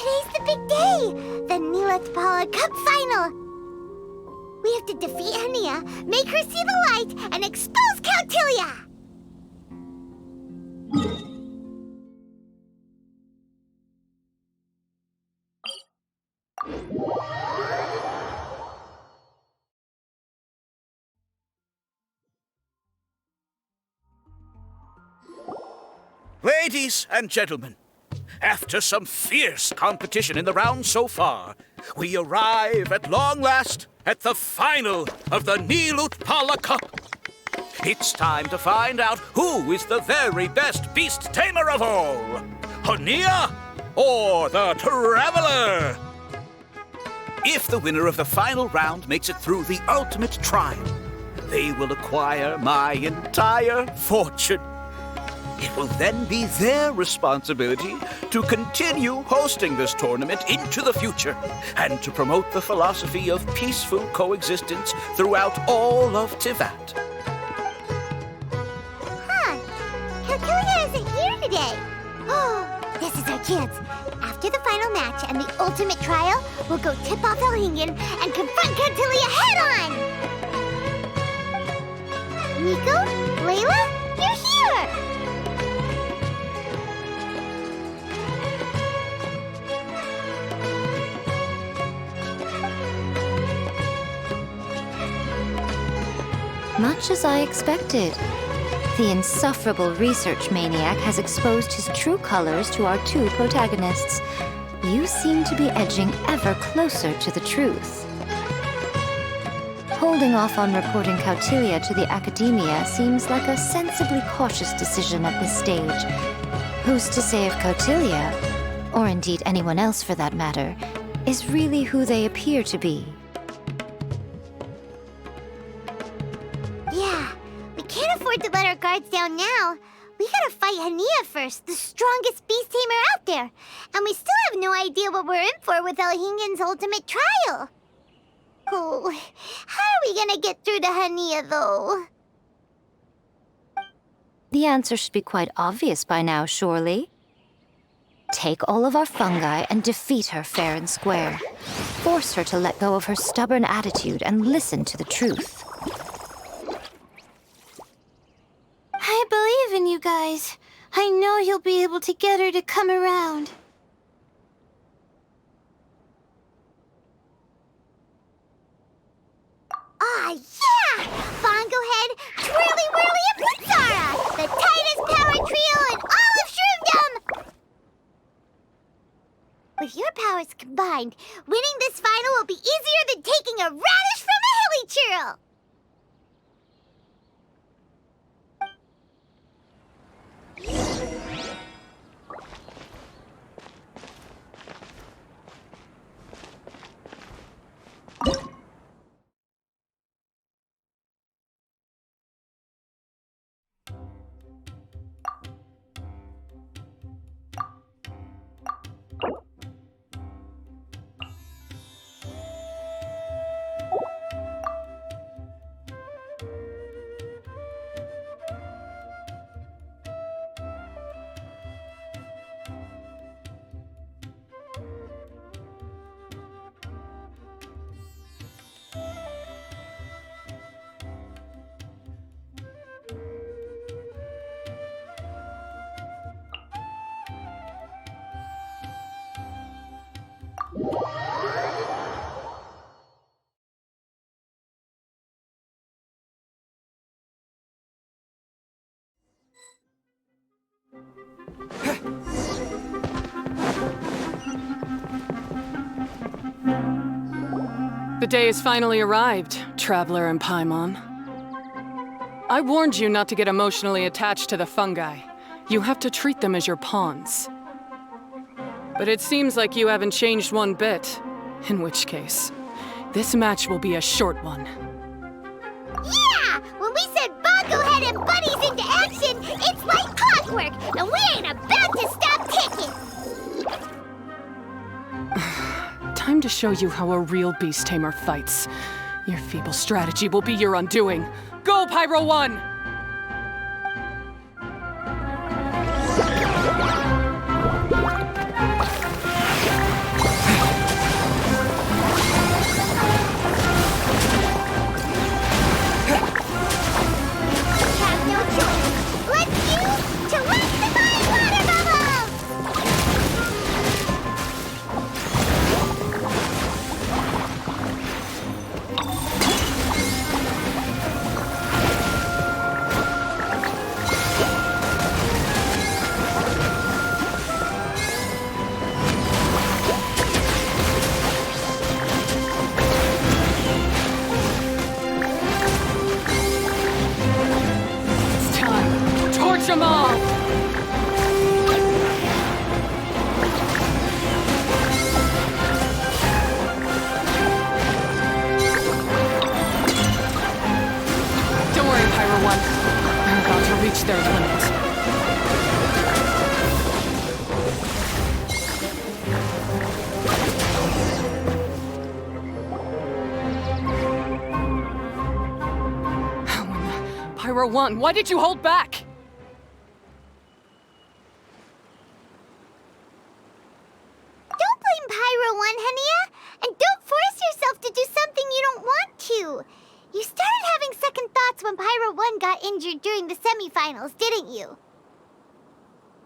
Today's the big day! The Nilathpala Cup Final! We have to defeat Haniyyah, make her see the light, and expose Kautilya! Ladies and gentlemen, after some fierce competition in the round so far, we arrive at long last at the final of the Nilathpala Cup. It's time to find out who is the very best beast tamer of all, Haniyyah or the Traveler. If the winner of the final round makes it through the ultimate trial, they will acquire my entire fortune. It will then be their responsibility to continue hosting this tournament into the future and to promote the philosophy of peaceful coexistence throughout all of Tivat. Kautilya isn't here today. Oh, this is our chance. After the final match and the ultimate trial, we'll go tip off Elchingen and confront Kautilya head-on! Nico? Layla? You're here! Much as I expected. The insufferable research maniac has exposed his true colors to our two protagonists. You seem to be edging ever closer to the truth. Holding off on reporting Kautilya to the academia seems like a sensibly cautious decision at this stage. Who's to say if Kautilya, or indeed anyone else for that matter, is really who they appear to be? To let our guards down now. We gotta fight Haniyyah first, the strongest beast tamer out there. And we still have no idea what we're in for with Elchingen's ultimate trial. Oh, how are we gonna get through to Haniyyah, though? The answer should be quite obvious by now, surely. Take all of our fungi and defeat her fair and square. Force her to let go of her stubborn attitude and listen to the truth. I believe in you guys. I know you'll be able to get her to come around. Ah, yeah! Bongo-Head, Twirly Whirly and Blitzara! The tightest power trio in all of Shroomdom! With your powers combined, winning this final will be easier than taking a radish from a hilly churl! The day has finally arrived, Traveler and Paimon. I warned you not to get emotionally attached to the fungi. You have to treat them as your pawns. But it seems like you haven't changed one bit. In which case, this match will be a short one. Yeah! When we send Bongo-Head and buddies into action, it's like clockwork, and we ain't about to stop ticking! Time to show you how a real beast tamer fights. Your feeble strategy will be your undoing. Go, Pyro-1! Pyro-1? Why did you hold back? Don't blame Pyro-1, Haniyyah! And don't force yourself to do something you don't want to! You started having second thoughts when Pyro-1 got injured during the semifinals, didn't you?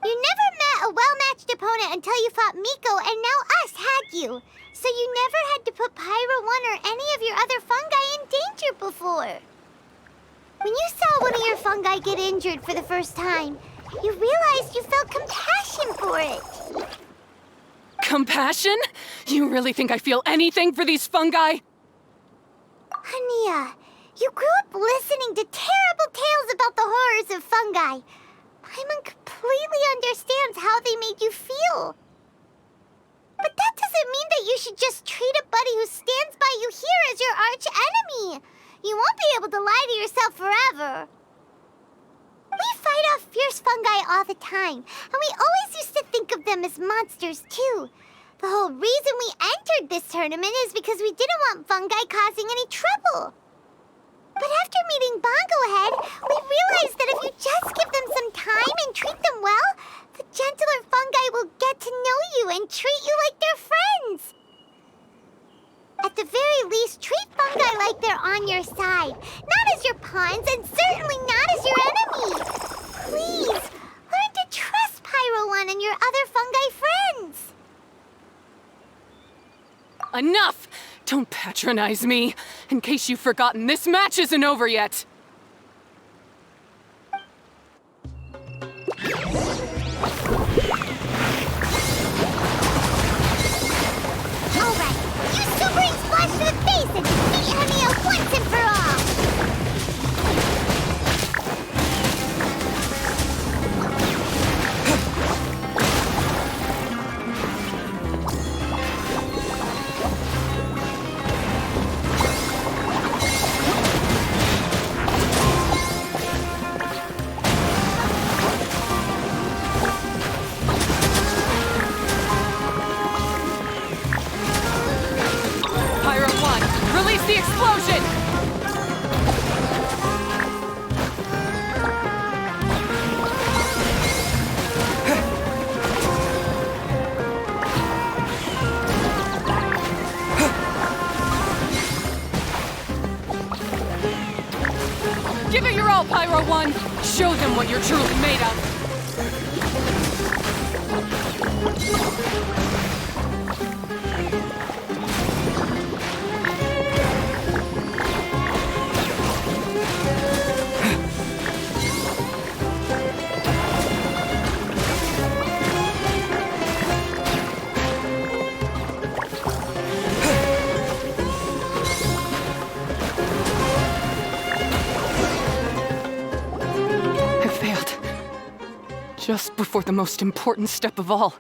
You never met a well-matched opponent until you fought Miko, and now us had you. So you never had to put Pyro-1 or any of your other fungi in danger before. When you saw one of your fungi get injured for the first time, you realized you felt compassion for it. Compassion? You really think I feel anything for these fungi? Haniyyah, you grew up listening to terrible tales about the horrors of fungi. Paimon completely understands how they made you feel. But that doesn't mean that you should just treat a buddy who stands by you here as your arch enemy. You won't be able to lie to yourself forever. We fight off fierce fungi all the time, and we always used to think of them as monsters too. The whole reason we entered this tournament is because we didn't want fungi causing any trouble. But after meeting Bongo-Head, we realized that if you just give them some time and treat them well, the gentler fungi will get to know you and treat you like they're friends. At the very least, treat fungi like they're on your side, not as your pawns and certainly not as your enemy. Please, learn to trust Pyro-1 and your other fungi friends. Enough! Don't patronize me. In case you've forgotten, this match isn't over yet. Alright, use Super Ink Splash to the face and defeat Haniyyah once and for all! Pyro-1, release the explosion! Give it your all, Pyro-1! Show them what you're truly made of! Just before the most important step of all,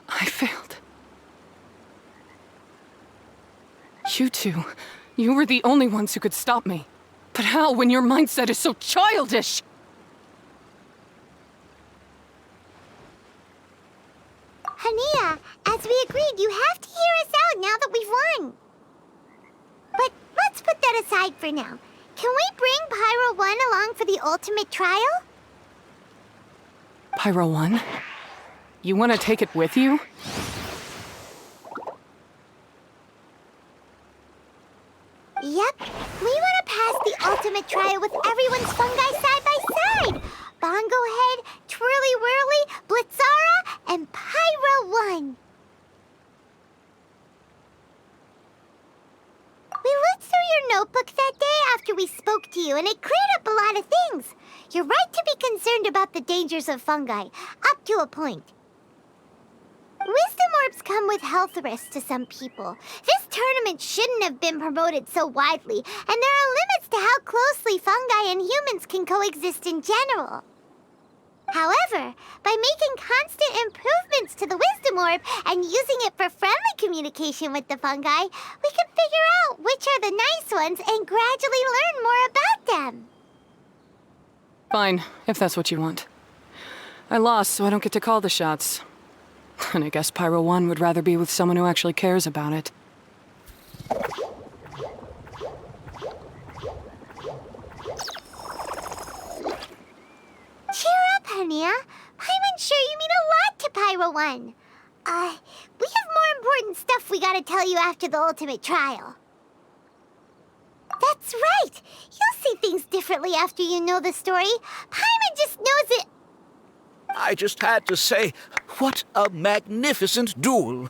I failed. You two, you were the only ones who could stop me. But how when your mindset is so childish? Haniyyah, as we agreed, you have to hear us out now that we've won. But let's put that aside for now. Can we bring Pyro-1 along for the ultimate trial? Pyro-1? You want to take it with you? Yep. We want to pass the ultimate trial with everyone's fungi side by side. Bongo-Head, Twirly Whirly, Blitzara, and Pyro-1. We looked through your notebook that day after we spoke to you, and it cleared up a lot of things. You're right to be concerned about the dangers of fungi, up to a point. Wisdom Orbs come with health risks to some people. This tournament shouldn't have been promoted so widely, and there are limits to how closely fungi and humans can coexist in general. However, by making constant improvements to the Wisdom Orb and using it for friendly communication with the fungi, we can figure out which are the nice ones and gradually learn more about them. Fine, if that's what you want. I lost, so I don't get to call the shots. And I guess Pyro-1 would rather be with someone who actually cares about it. Pyro-1. We have more important stuff we gotta tell you after the ultimate trial. That's right! You'll see things differently after you know the story. Paimon just knows it. I just had to say, what a magnificent duel.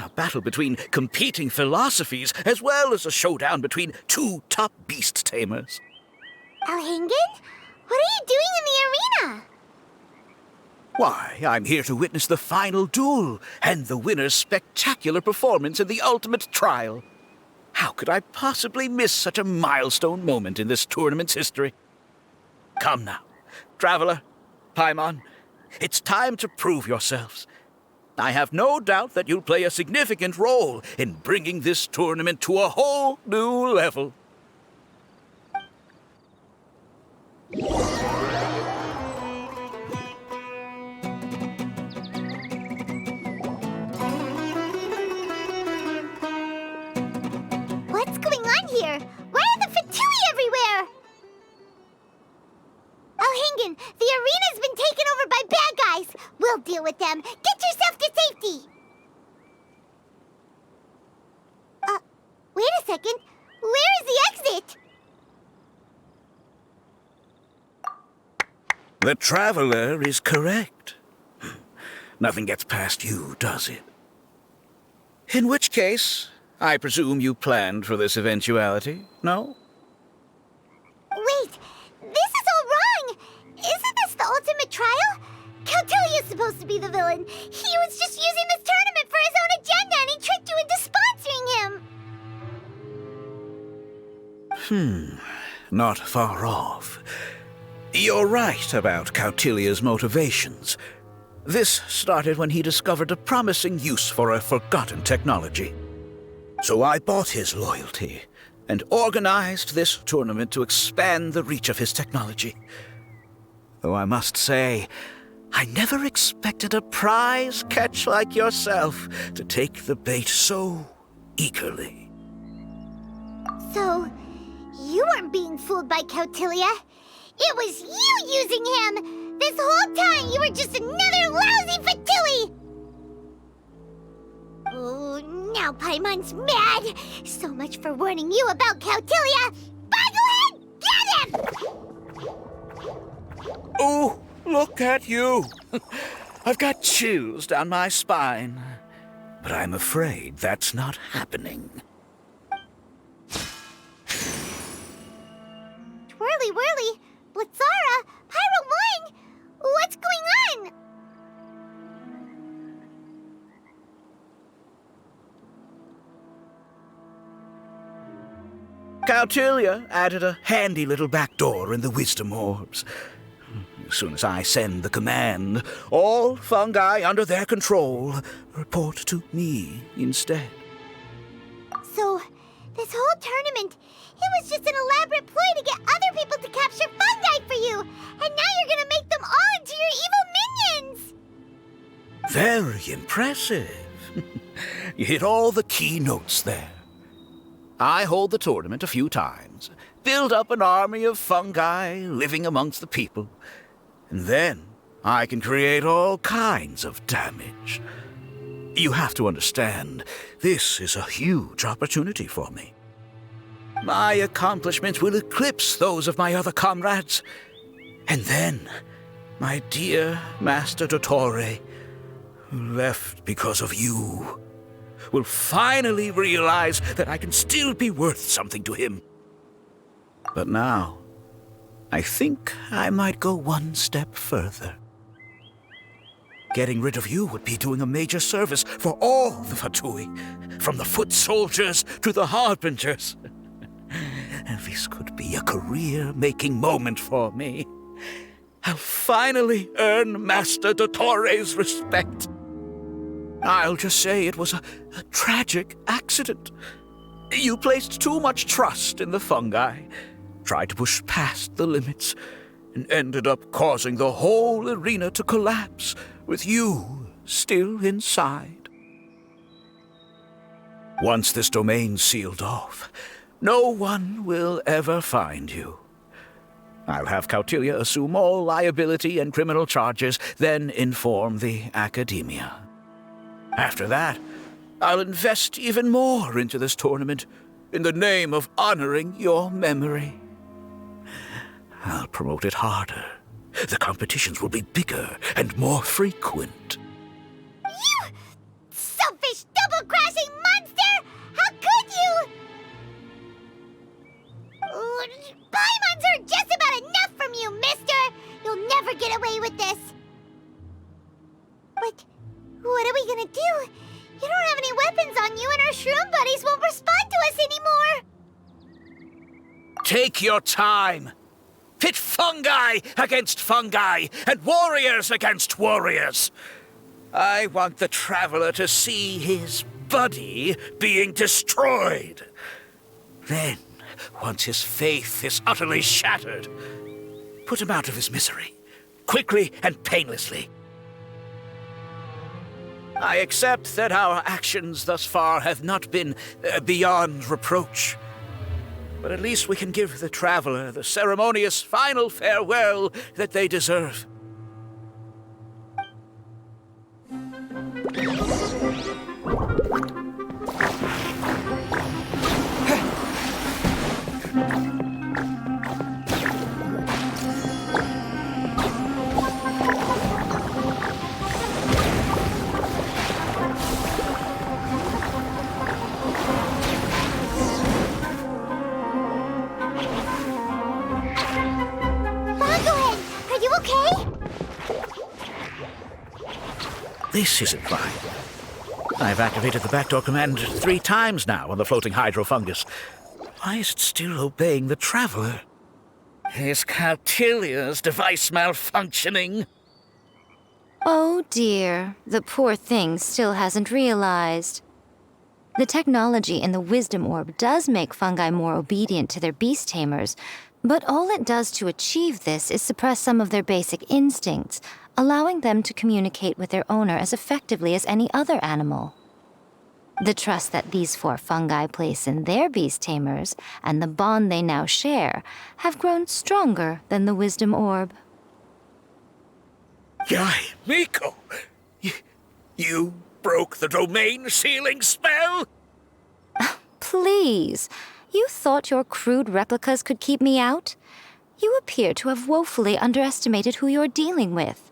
A battle between competing philosophies, as well as a showdown between two top beast tamers. Elchingen? What are you doing in the arena? Why, I'm here to witness the final duel and the winner's spectacular performance in the ultimate trial. How could I possibly miss such a milestone moment in this tournament's history? Come now, Traveler, Paimon, it's time to prove yourselves. I have no doubt that you'll play a significant role in bringing this tournament to a whole new level. What's going on here? Why are the Fatui everywhere? Elchingen, the arena's been taken over by bad guys. We'll deal with them. Get yourself to safety. Wait a second. Where is the exit? The Traveler is correct. Nothing gets past you, does it? In which case, I presume you planned for this eventuality, no? Wait, this is all wrong. Isn't this the ultimate trial? Kautilya is supposed to be the villain. He was just using this tournament for his own agenda, and he tricked you into sponsoring him. Not far off. You're right about Kautilya's motivations. This started when he discovered a promising use for a forgotten technology. So I bought his loyalty and organized this tournament to expand the reach of his technology. Though I must say, I never expected a prize catch like yourself to take the bait so eagerly. So, you weren't being fooled by Kautilya. It was you using him! This whole time you were just another lousy Fatui! Oh, now Paimon's mad! So much for warning you about Kautilya! Bongo-Head, get him! Oh, look at you! I've got chills down my spine. But I'm afraid that's not happening. Twirly Whirly, Blitzara, Pyro-1! What's going on? Kautilya added a handy little backdoor in the Wisdom Orbs. As soon as I send the command, all fungi under their control report to me instead. So, this whole tournament, it was just an elaborate ploy to get other people to capture fungi for you! And now you're gonna make them all into your evil minions! Very impressive. You hit all the key notes there. I hold the tournament a few times, build up an army of fungi living amongst the people, and then I can create all kinds of damage. You have to understand, this is a huge opportunity for me. My accomplishments will eclipse those of my other comrades. And then, my dear Master Dottore, who left because of you, will finally realize that I can still be worth something to him. But now, I think I might go one step further. Getting rid of you would be doing a major service for all the Fatui, from the foot soldiers to the harbingers. And this could be a career-making moment for me. I'll finally earn Master Dottore's respect. I'll just say it was a tragic accident. You placed too much trust in the fungi, tried to push past the limits, and ended up causing the whole arena to collapse, with you still inside. Once this domain's sealed off, no one will ever find you. I'll have Kautilya assume all liability and criminal charges, then inform the Academia. After that, I'll invest even more into this tournament in the name of honoring your memory. I'll promote it harder. The competitions will be bigger and more frequent. You selfish, double-crashing monster! How could you? Paimons heard just about enough from you, mister! You'll never get away with this. But what are we gonna do? You don't have any weapons on you, and our shroom buddies won't respond to us anymore! Take your time. Pit fungi against fungi, and warriors against warriors. I want the traveler to see his buddy being destroyed. Then, once his faith is utterly shattered, put him out of his misery, quickly and painlessly. I accept that our actions thus far have not been beyond reproach. But at least we can give the traveler the ceremonious final farewell that they deserve. Bongo-Head, are you okay? This isn't fine. I've activated the backdoor command 3 times now on the floating hydrofungus. Why is it still obeying the traveler? Is Kautilya's device malfunctioning? Oh dear, the poor thing still hasn't realized. The technology in the Wisdom Orb does make fungi more obedient to their beast tamers, but all it does to achieve this is suppress some of their basic instincts, allowing them to communicate with their owner as effectively as any other animal. The trust that these 4 fungi place in their beast tamers, and the bond they now share, have grown stronger than the Wisdom Orb. Yae, Miko! You broke the domain sealing spell? Please, you thought your crude replicas could keep me out? You appear to have woefully underestimated who you're dealing with.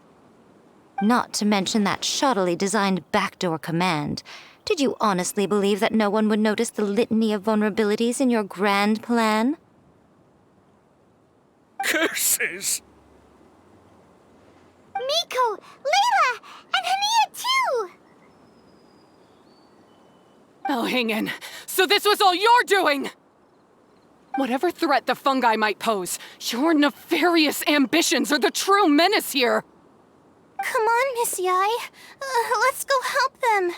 Not to mention that shoddily designed backdoor command. Did you honestly believe that no one would notice the litany of vulnerabilities in your grand plan? Curses! Miko, Layla, and Haniyyah too! Elchingen, so this was all you're doing! Whatever threat the fungi might pose, your nefarious ambitions are the true menace here! Come on, Miss Yae. Let's go help them.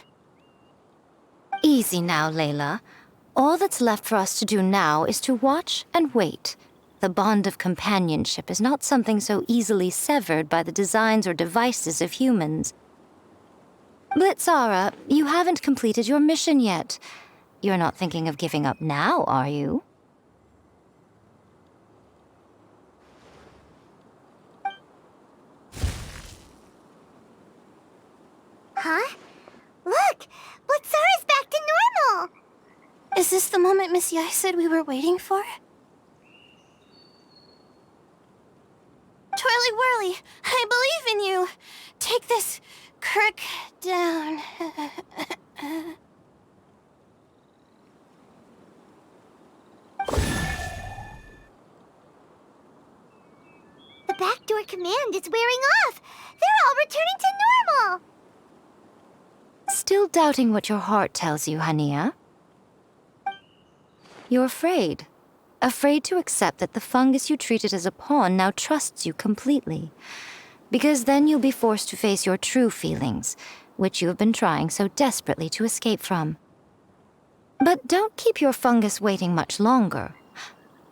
Easy now, Layla. All that's left for us to do now is to watch and wait. The bond of companionship is not something so easily severed by the designs or devices of humans. Blitzara, you haven't completed your mission yet. You're not thinking of giving up now, are you? Huh? Look! Blitzara's back to normal! Is this the moment Miss Yae said we were waiting for? Twirly Whirly, I believe in you. Take this crook down. The backdoor command is wearing off! They're all returning to normal! Still doubting what your heart tells you, Haniyyah? You're afraid. Afraid to accept that the fungus you treated as a pawn now trusts you completely. Because then you'll be forced to face your true feelings, which you have been trying so desperately to escape from. But don't keep your fungus waiting much longer.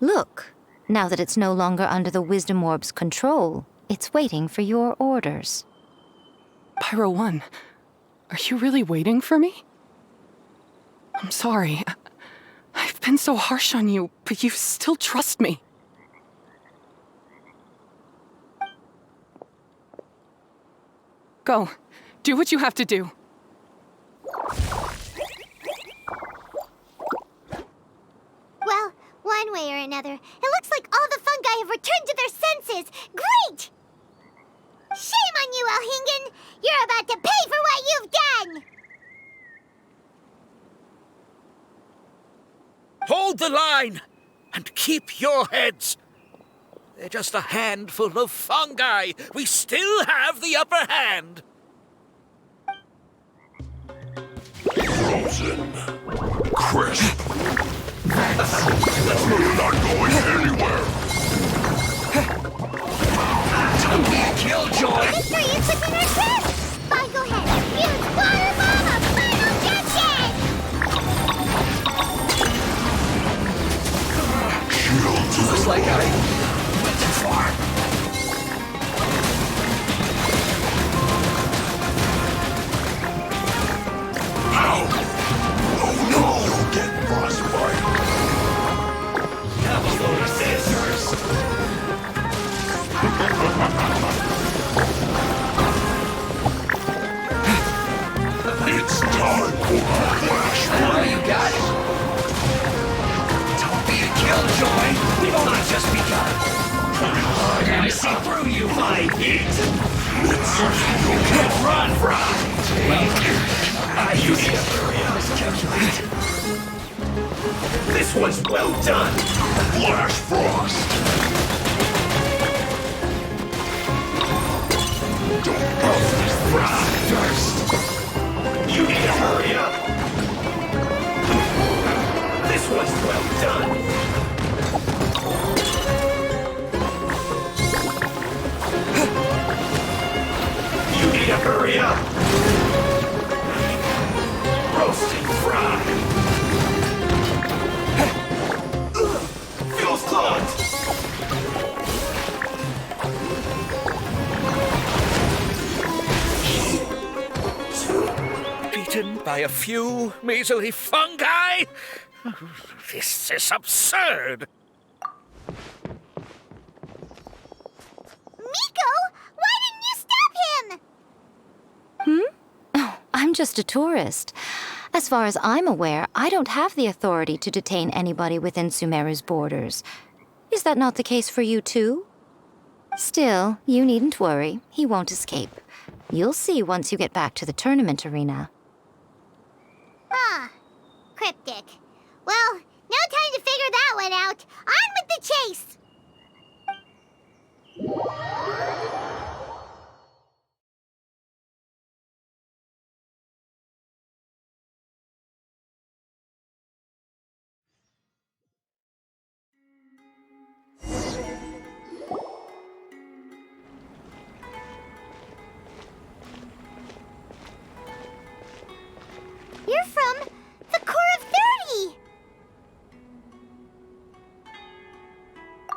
Look, now that it's no longer under the Wisdom Orb's control, it's waiting for your orders. Pyro-1, are you really waiting for me? I'm sorry. I've been so harsh on you, but you still trust me. Go. Do what you have to do. Well, one way or another, it looks like all the fungi have returned to their senses. Great! Shame on you, Elchingen! You're about to pay for what you've done! Hold the line and keep your heads. They're just a handful of fungi. We still have the upper hand. Frozen. Crisp. We're not going anywhere. Don't be a killjoy. Victory is within our grasp! Bongo-Head, use water bomb of final judgment! Shield. Looks like I went too far. Ow! Oh no! You'll get frostbite. Have a load of scissors. It's time for a flash. Oh, you got it. Don't be a killjoy. We've only just begun. I see through you, my heat. You can't run from. I use it. Miscalculate. This one's well done. Flash frost. Don't go this frost thirst. You need to hurry up! This one's well done! You need to hurry up! Roast and fry! Feels clogged! By a few measly fungi? This is absurd. Miko, why didn't you stop him? Oh, I'm just a tourist. As far as I'm aware, I don't have the authority to detain anybody within Sumeru's borders. Is that not the case for you too? Still, you needn't worry. He won't escape. You'll see once you get back to the tournament arena. Ah, cryptic. Well, no time to figure that one out. On with the chase! You're from the Corps of 30!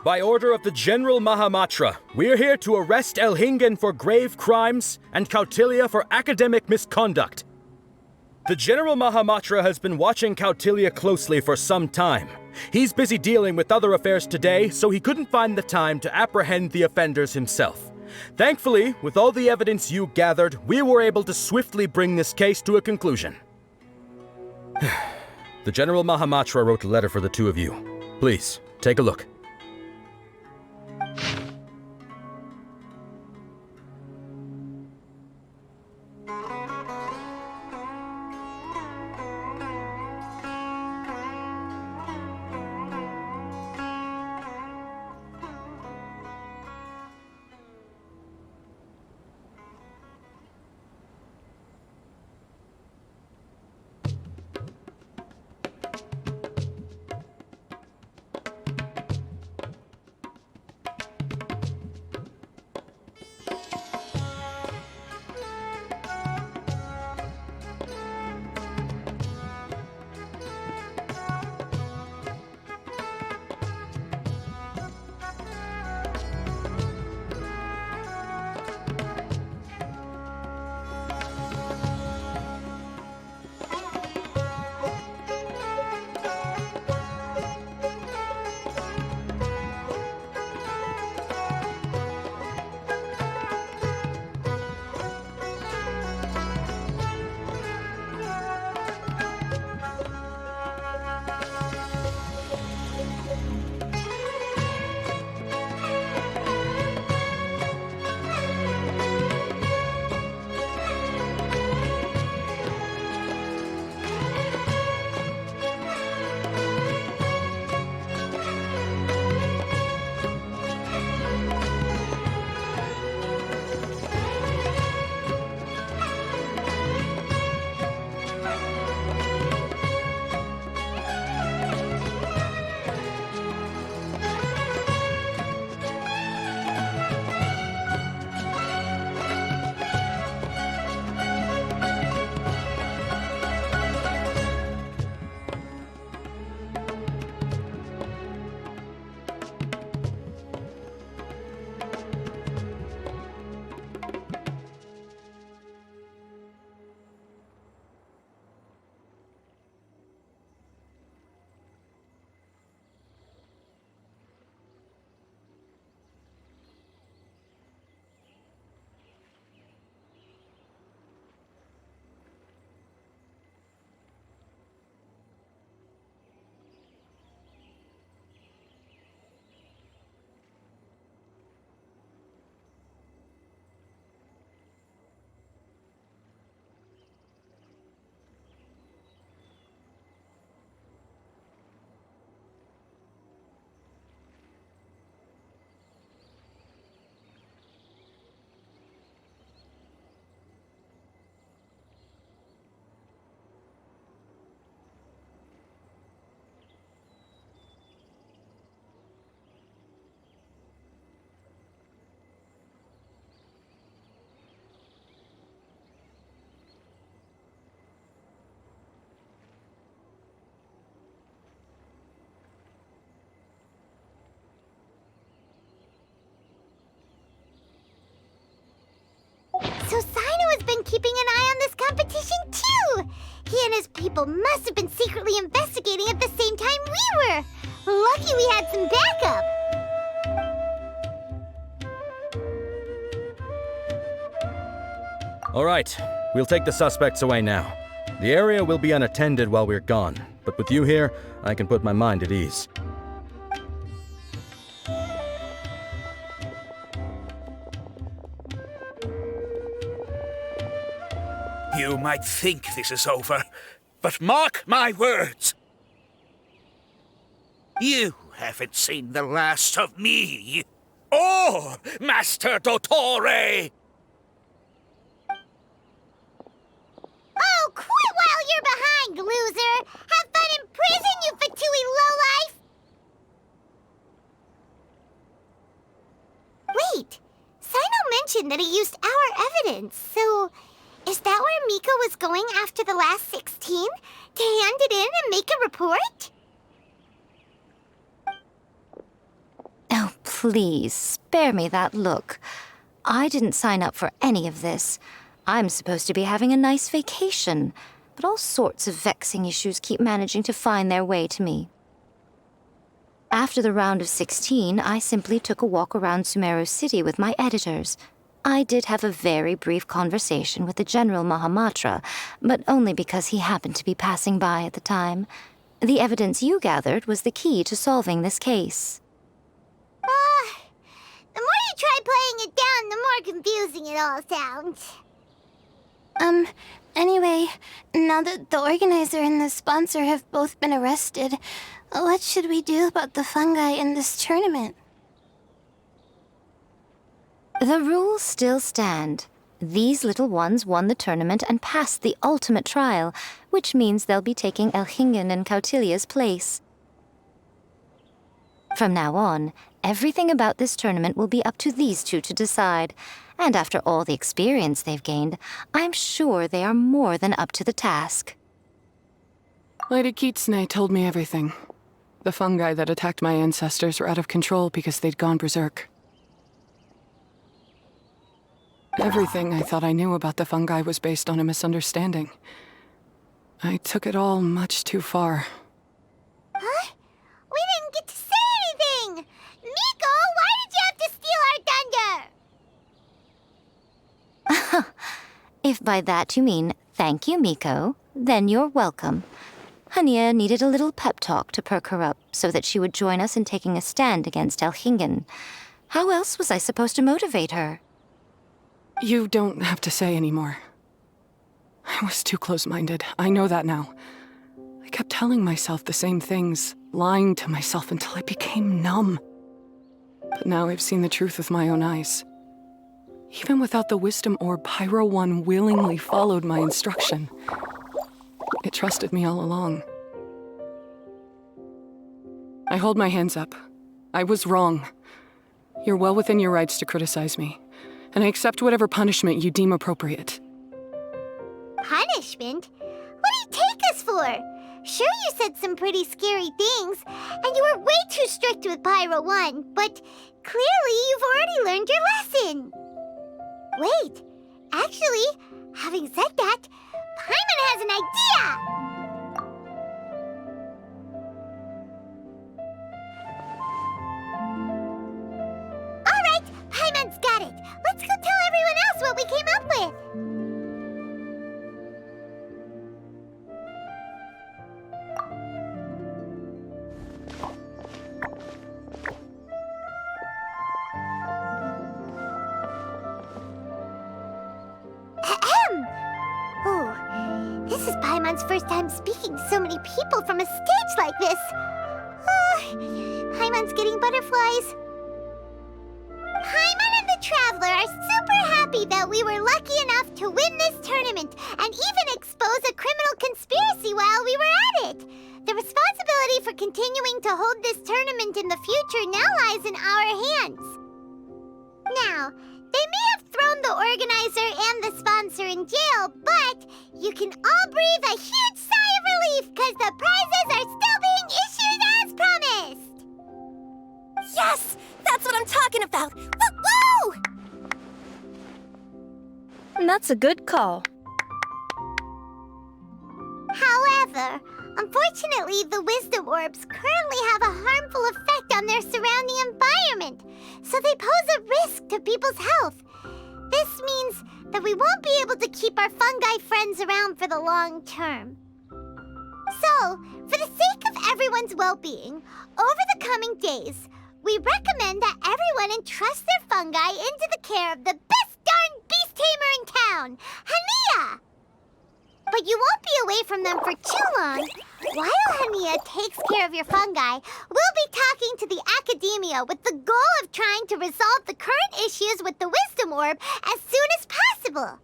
By order of the General Mahamatra, we're here to arrest Elchingen for grave crimes and Kautilya for academic misconduct. The General Mahamatra has been watching Kautilya closely for some time. He's busy dealing with other affairs today, so he couldn't find the time to apprehend the offenders himself. Thankfully, with all the evidence you gathered, we were able to swiftly bring this case to a conclusion. The General Mahamatra wrote a letter for the two of you. Please, take a look. been keeping an eye on this competition too. He and his people must have been secretly investigating at the same time we were. Lucky we had some backup. All right, we'll take the suspects away now. The area will be unattended while we're gone, but with you here, I can put my mind at ease. You might think this is over, but mark my words. You haven't seen the last of me, or Master Dottore. Oh, quit while you're behind, loser! Have fun in prison, you Fatui lowlife! Wait, Cyno mentioned that he used our evidence, so is that where Miko was going after the last 16? To hand it in and make a report? Oh, please, spare me that look. I didn't sign up for any of this. I'm supposed to be having a nice vacation, but all sorts of vexing issues keep managing to find their way to me. After the round of 16, I simply took a walk around Sumeru City with my editors. I did have a very brief conversation with the General Mahamatra, but only because he happened to be passing by at the time. The evidence you gathered was the key to solving this case. The more you try playing it down, the more confusing it all sounds. Anyway, now that the organizer and the sponsor have both been arrested, what should we do about the fungi in this tournament? The rules still stand. These little ones won the tournament and passed the ultimate trial, which means they'll be taking Elchingen and Kautilya's place. From now on, everything about this tournament will be up to these two to decide. And after all the experience they've gained, I'm sure they are more than up to the task. Lady Kitsune told me everything. The fungi that attacked my ancestors were out of control because they'd gone berserk. Everything I thought I knew about the fungi was based on a misunderstanding. I took it all much too far. Huh? We didn't get to say anything! Miko, why did you have to steal our thunder? If by that you mean thank you, Miko, then you're welcome. Haniyyah needed a little pep talk to perk her up so that she would join us in taking a stand against Elchingen. How else was I supposed to motivate her? You don't have to say anymore. I was too close-minded. I know that now. I kept telling myself the same things, lying to myself until I became numb. But now I've seen the truth with my own eyes. Even without the Wisdom Orb, Pyro-1 willingly followed my instruction. It trusted me all along. I hold my hands up. I was wrong. You're well within your rights to criticize me, and I accept whatever punishment you deem appropriate. Punishment? What do you take us for? Sure, you said some pretty scary things, and you were way too strict with Pyro-1, but clearly you've already learned your lesson. Wait, actually, having said that, Paimon has an idea! Alright, Paimon's got it. Let's go tell everyone else what we came up with. Oh, this is Paimon's first time speaking to so many people from a stage like this. Paimon's getting butterflies. Paimon and the Traveler are super happy that we were lucky enough to win this tournament and even expose a criminal conspiracy while we were at it. The responsibility for continuing to hold this tournament in the future now lies in our hands. Now, they may have thrown the organizer and the sponsor in jail, but you can all breathe a huge sigh of relief because the prizes are still being issued as promised! Yes! That's what I'm talking about! Woo-woo! That's a good call. However, unfortunately, the Wisdom Orbs currently have a harmful effect on their surrounding environment, so they pose a risk to people's health. This means that we won't be able to keep our fungi friends around for the long term. So, for the sake of everyone's well-being, over the coming days, we recommend that everyone entrust their fungi into the care of the best darn beast tamer in town, Haniyyah! But you won't be away from them for too long. While Haniyyah takes care of your fungi, we'll be talking to the academia with the goal of trying to resolve the current issues with the Wisdom Orb as soon as possible.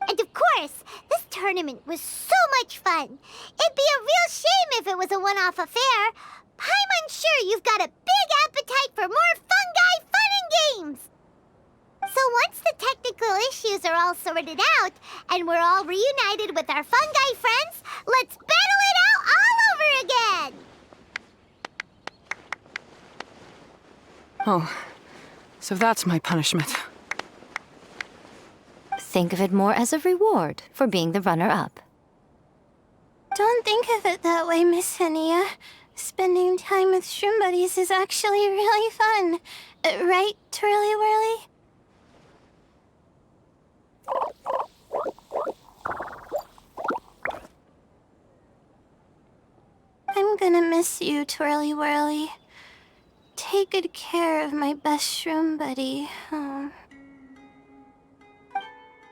And of course, this tournament was so much fun. It'd be a real shame if it was a one-off affair. I'm sure you've got a big appetite for more fungi fun and games. So once the technical issues are all sorted out, and we're all reunited with our fungi friends, let's battle it out all over again! Oh, so that's my punishment. Think of it more as a reward for being the runner-up. Don't think of it that way, Miss Haniyyah. Spending time with shroom buddies is actually really fun. Right, Twirly Whirly? I'm gonna miss you, Twirly Whirly. Take good care of my best shroom buddy. Oh.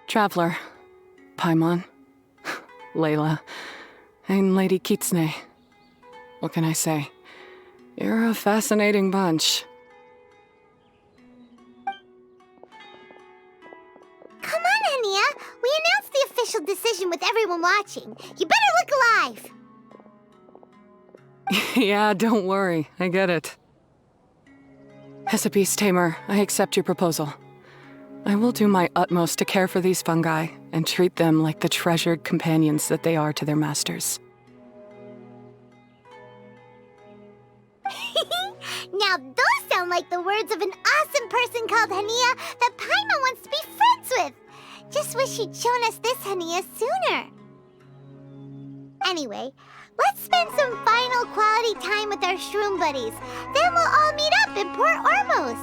Traveler, Paimon, Layla, and Lady Kitsune. What can I say? You're a fascinating bunch. Come on, Haniyyah. We announced the official decision with everyone watching. You better look alive. Yeah, don't worry. I get it. As a beast tamer, I accept your proposal. I will do my utmost to care for these fungi and treat them like the treasured companions that they are to their masters. Now those sound like the words of an awesome person called Haniyyah that Paimon wants to be friends with. Just wish she'd shown us this Haniyyah sooner. Anyway, let's spend some final quality time with our shroom buddies. Then we'll all meet up in Port Ormos.